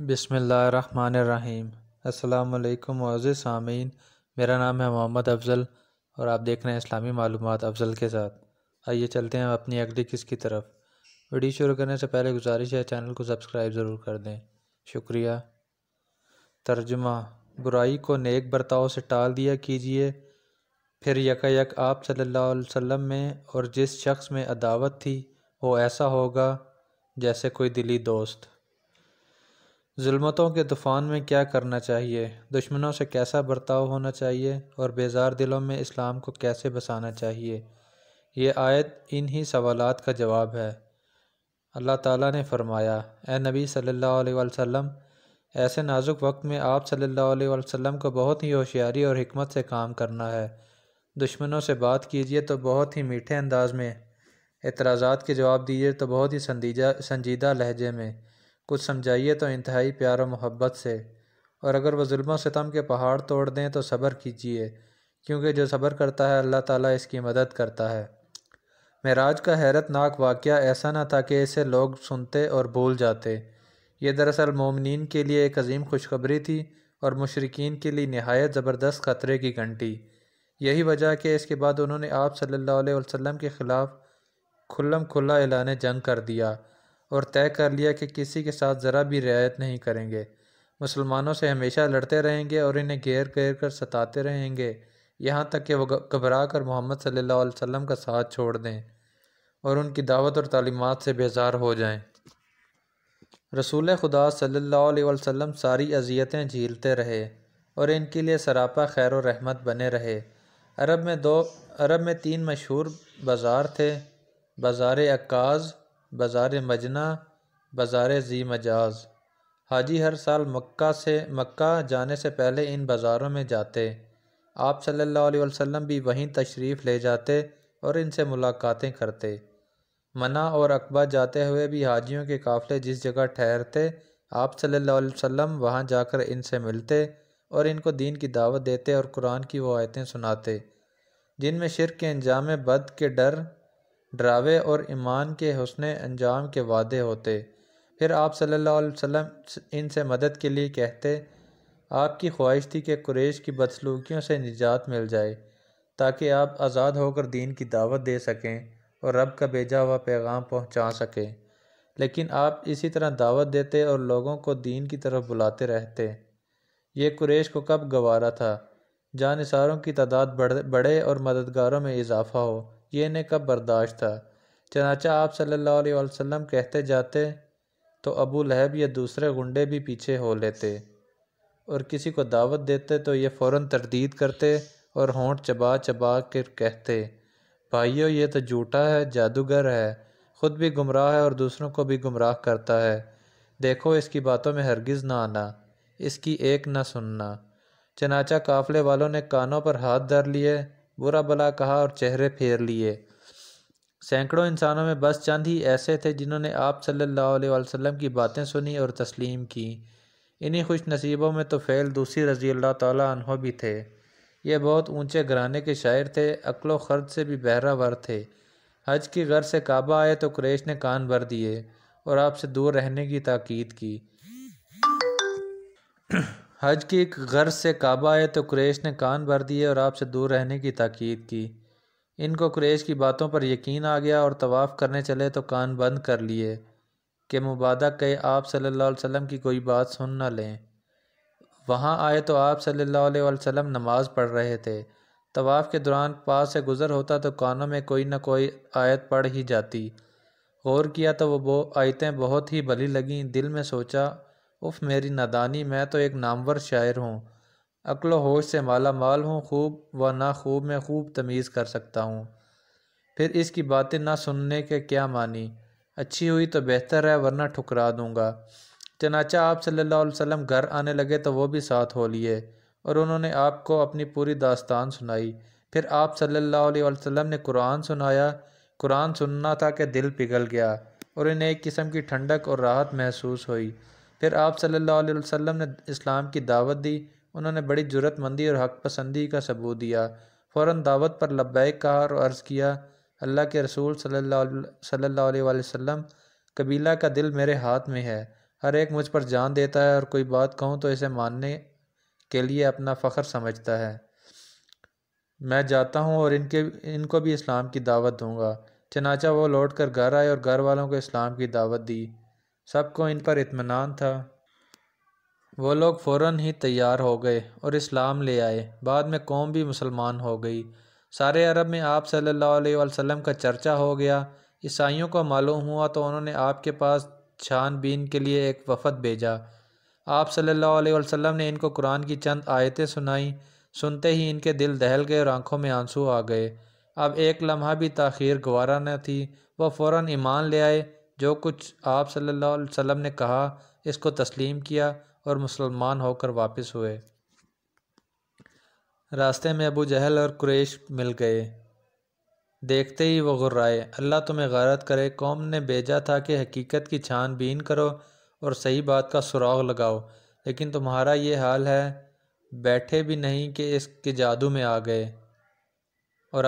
بسم اللہ الرحمن الرحیم۔ السلام علیکم معزز سامعین، میرا نام ہے محمد افضل اور آپ دیکھ رہے ہیں اسلامی معلومات افضل کے ساتھ۔ آئیے چلتے ہیں اپنی اگلی قسط کی طرف۔ ویڈیو شروع کرنے سے پہلے گزارش ہے چینل کو سبسکرائب ضرور کر دیں، شکریہ۔ ترجمہ: برائی کو نیک برتاؤ سے ٹال دیا کیجیے، پھر یکایک آپ صلی اللہ علیہ وسلم میں اور جس شخص میں عداوت تھی وہ ایسا ہوگا جیسے کوئی دلی دوست۔ ظلمتوں کے طوفان میں کیا کرنا چاہیے، دشمنوں سے کیسا برتاؤ ہونا چاہیے اور بیزار دلوں میں اسلام کو کیسے بسانا چاہیے، یہ آیت انہی سوالات کا جواب ہے۔ اللہ تعالیٰ نے فرمایا: اے نبی صلی اللہ علیہ وسلم، ایسے نازک وقت میں آپ صلی اللہ علیہ وسلم کو بہت ہی ہوشیاری اور حکمت سے کام کرنا ہے۔ دشمنوں سے بات کیجیے تو بہت ہی میٹھے انداز میں، اعتراضات کے جواب دیجیے تو بہت ہی سنجیدہ لہجے میں، کچھ سمجھائیے تو انتہائی پیار و محبت سے، اور اگر وہ ظلم و ستم کے پہاڑ توڑ دیں تو صبر کیجیے، کیونکہ جو صبر کرتا ہے اللہ تعالیٰ اس کی مدد کرتا ہے۔ معراج کا حیرت ناک واقعہ ایسا نہ تھا کہ اسے لوگ سنتے اور بھول جاتے، یہ دراصل مومنین کے لیے ایک عظیم خوشخبری تھی اور مشرکین کے لیے نہایت زبردست خطرے کی گھنٹی۔ یہی وجہ ہے کہ اس کے بعد انہوں نے آپ صلی اللہ علیہ وسلم کے خلاف کھلم کھلا اعلان جنگ کر دیا اور طے کر لیا کہ کسی کے ساتھ ذرا بھی رعایت نہیں کریں گے، مسلمانوں سے ہمیشہ لڑتے رہیں گے اور انہیں گھیر گھیر کر ستاتے رہیں گے، یہاں تک کہ وہ گھبرا کر محمد صلی اللہ علیہ وسلم کا ساتھ چھوڑ دیں اور ان کی دعوت اور تعلیمات سے بیزار ہو جائیں۔ رسول خدا صلی اللہ علیہ وسلم ساری اذیتیں جھیلتے رہے اور ان کے لیے سراپا خیر و رحمت بنے رہے۔ عرب میں 3 مشہور بازار تھے: بازار عکاظ، بازار مجنہ، بازار ذی مجاز۔ حاجی ہر سال مکہ جانے سے پہلے ان بازاروں میں جاتے، آپ صلی اللہ علیہ وسلم بھی وہیں تشریف لے جاتے اور ان سے ملاقاتیں کرتے۔ منی اور عقبہ جاتے ہوئے بھی حاجیوں کے قافلے جس جگہ ٹھہرتے، آپ صلی اللہ علیہ وسلم وہاں جا کر ان سے ملتے اور ان کو دین کی دعوت دیتے اور قرآن کی وہ آیتیں سناتے جن میں شرک کے انجام بد کے ڈراوے اور ایمان کے حسن انجام کے وعدے ہوتے۔ پھر آپ صلی اللہ علیہ وسلم ان سے مدد کے لیے کہتے۔ آپ کی خواہش تھی کہ قریش کی بدسلوکیوں سے نجات مل جائے تاکہ آپ آزاد ہو کر دین کی دعوت دے سکیں اور رب کا بھیجا ہوا پیغام پہنچا سکیں، لیکن آپ اسی طرح دعوت دیتے اور لوگوں کو دین کی طرف بلاتے رہتے۔ یہ قریش کو کب گوارا تھا جانثاروں کی تعداد بڑھے اور مددگاروں میں اضافہ ہو، یہ انہیں کب برداشت تھا۔ چنانچہ آپ صلی اللہ علیہ وسلم کہتے جاتے تو ابو لہب یا دوسرے غنڈے بھی پیچھے ہو لیتے، اور کسی کو دعوت دیتے تو یہ فوراً تردید کرتے اور ہونٹ چبا چبا کر کہتے: بھائیو، یہ تو جھوٹا ہے، جادوگر ہے، خود بھی گمراہ ہے اور دوسروں کو بھی گمراہ کرتا ہے، دیکھو اس کی باتوں میں ہرگز نہ آنا، اس کی ایک نہ سننا۔ چنانچہ قافلے والوں نے کانوں پر ہاتھ دھر لیے، برا بھلا کہا اور چہرے پھیر لیے۔ سینکڑوں انسانوں میں بس چند ہی ایسے تھے جنہوں نے آپ صلی اللہ علیہ وسلم کی باتیں سنی اور تسلیم کی۔ انہی خوش نصیبوں میں طفیل دوسی رضی اللہ تعالیٰ عنہ بھی تھے۔ یہ بہت اونچے گھرانے کے شاعر تھے، عقل و خرد سے بھی بہرہ ور تھے۔ حج کی غرض سے کعبہ آئے تو قریش نے کان بھر دیے اور آپ سے دور رہنے کی تاکید کی۔ حج کی غرض سے کعبہ آئے تو قریش نے کان بھر دیے اور آپ سے دور رہنے کی تاکید کی۔ ان کو قریش کی باتوں پر یقین آ گیا اور طواف کرنے چلے تو کان بند کر لیے کہ مبادا کہ آپ صلی اللہ علیہ وسلم کی کوئی بات سن نہ لیں۔ وہاں آئے تو آپ صلی اللہ علیہ وسلم نماز پڑھ رہے تھے۔ طواف کے دوران پاس سے گزر ہوتا تو کانوں میں کوئی نہ کوئی آیت پڑھ ہی جاتی۔ غور کیا تو وہ آیتیں بہت ہی بھلی لگیں۔ دل میں سوچا، اف میری نادانی، میں تو ایک نامور شاعر ہوں، عقل و ہوش سے مالا مال ہوں، خوب و نا خوب میں خوب تمیز کر سکتا ہوں، پھر اس کی باتیں نہ سننے کے کیا معنی؟ اچھی ہوئی تو بہتر ہے ورنہ ٹھکرا دوں گا۔ چنانچہ آپ صلی اللہ علیہ وسلم گھر آنے لگے تو وہ بھی ساتھ ہو لیے اور انہوں نے آپ کو اپنی پوری داستان سنائی۔ پھر آپ صلی اللہ علیہ وسلم نے قرآن سنایا۔ قرآن سننا تھا کہ دل پگھل گیا اور انہیں ایک قسم کی ٹھنڈک اور راحت محسوس ہوئی۔ پھر آپ صلی اللہ علیہ وسلم نے اسلام کی دعوت دی۔ انہوں نے بڑی جرأت مندی اور حق پسندی کا ثبوت دیا، فوراً دعوت پر لبیک کہا اور عرض کیا: اللہ کے رسول صلی اللہ علیہ وسلم، قبیلہ کا دل میرے ہاتھ میں ہے، ہر ایک مجھ پر جان دیتا ہے اور کوئی بات کہوں تو اسے ماننے کے لیے اپنا فخر سمجھتا ہے۔ میں جاتا ہوں اور ان کو بھی اسلام کی دعوت دوں گا۔ چنانچہ وہ لوٹ کر گھر آئے اور گھر والوں کو اسلام کی دعوت دی۔ سب کو ان پر اطمینان تھا۔ وہ لوگ فوراً ہی تیار ہو گئے اور اسلام لے آئے۔ بعد میں قوم بھی مسلمان ہو گئی۔ سارے عرب میں آپ صلی اللہ علیہ وسلم کا چرچا ہو گیا۔ عیسائیوں کو معلوم ہوا تو انہوں نے آپ کے پاس چھان بین کے لیے ایک وفد بھیجا۔ آپ صلی اللہ علیہ وسلم نے ان کو قرآن کی چند آیتیں سنائیں۔ سنتے ہی ان کے دل دہل گئے اور آنکھوں میں آنسو آ گئے۔ اب ایک لمحہ بھی تاخیر گوارا نہ تھی۔ وہ فوراً ایمان لے آئے۔ جو کچھ آپ صلی اللہ علیہ وسلم نے کہا اس کو تسلیم کیا اور مسلمان ہو کر واپس ہوئے۔ راستے میں ابو جہل اور قریش مل گئے۔ دیکھتے ہی وہ غرائے۔ اللہ تمہیں غارت کرے، قوم نے بھیجا تھا کہ حقیقت کی چھان بین کرو اور صحیح بات کا سراغ لگاؤ، لیکن تمہارا یہ حال ہے، بیٹھے بھی نہیں کہ اس کے جادو میں آ گئے اور